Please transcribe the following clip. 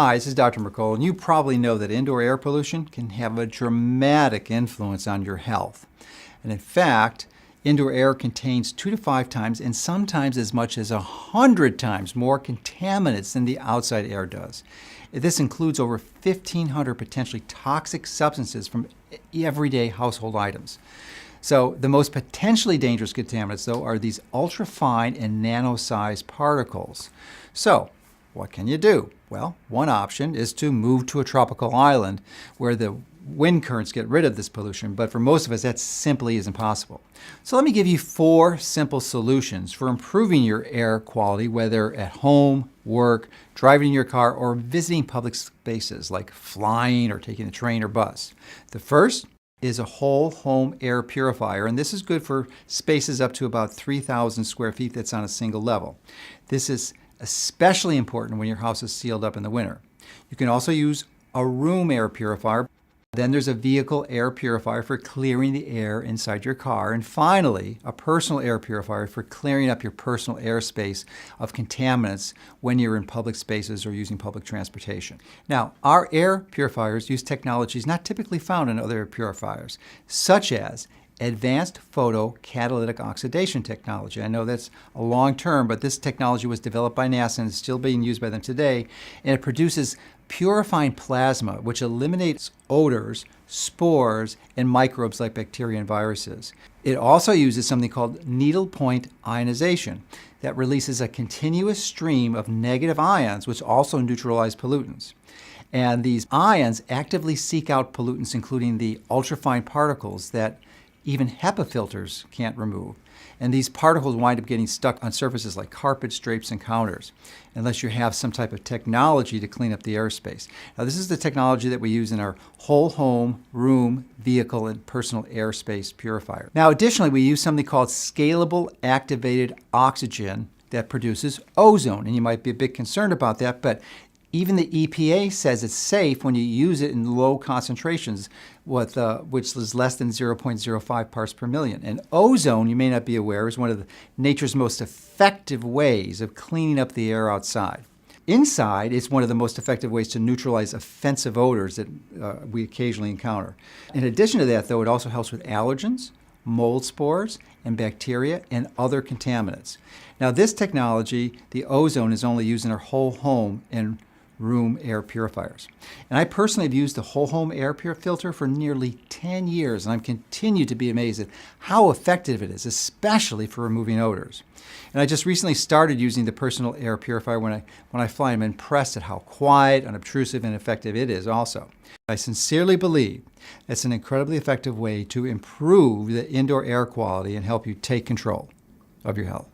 Hi, this is Dr. Mercola, and you probably know that indoor air pollution can have a dramatic influence on your health. And in fact, indoor air contains 2 to 5 times and sometimes as much as 100 times more contaminants than the outside air does. This includes over 1,500 potentially toxic substances from everyday household items. So the most potentially dangerous contaminants, though, are these ultrafine and nano-sized particles. So what can you do? Well, one option is to move to a tropical island where the wind currents get rid of this pollution, but for most of us that simply isn't possible. So let me give you 4 simple solutions for improving your air quality, whether at home, work, driving in your car, or visiting public spaces like flying or taking the train or bus. The first is a whole home air purifier, and this is good for spaces up to about 3,000 square feet that's on a single level. This is especially important when your house is sealed up in the winter. You can also use a room air purifier. Then there's a vehicle air purifier for clearing the air inside your car. And finally, a personal air purifier for clearing up your personal airspace of contaminants when you're in public spaces or using public transportation. Now, our air purifiers use technologies not typically found in other air purifiers, such as advanced photocatalytic oxidation technology. I know that's a long term, but this technology was developed by NASA and is still being used by them today, and it produces purifying plasma, which eliminates odors, spores, and microbes like bacteria and viruses. It also uses something called needlepoint ionization that releases a continuous stream of negative ions, which also neutralize pollutants. And these ions actively seek out pollutants, including the ultrafine particles that even HEPA filters can't remove. And these particles wind up getting stuck on surfaces like carpets, drapes, and counters, unless you have some type of technology to clean up the airspace. Now, this is the technology that we use in our whole home, room, vehicle, and personal airspace purifier. Now, additionally, we use something called scalable activated oxygen that produces ozone. And you might be a bit concerned about that, but even the EPA says it's safe when you use it in low concentrations, which is less than 0.05 parts per million. And ozone, you may not be aware, is one of nature's most effective ways of cleaning up the air outside. Inside, it's one of the most effective ways to neutralize offensive odors that we occasionally encounter. In addition to that, though, it also helps with allergens, mold spores, and bacteria, and other contaminants. Now, this technology, the ozone, is only used in our whole home and room air purifiers. And I personally have used the whole home air filter for nearly 10 years, and I've continued to be amazed at how effective it is, especially for removing odors. And I just recently started using the personal air purifier when I fly. I'm impressed at how quiet, unobtrusive, and effective it is also. I sincerely believe it's an incredibly effective way to improve the indoor air quality and help you take control of your health.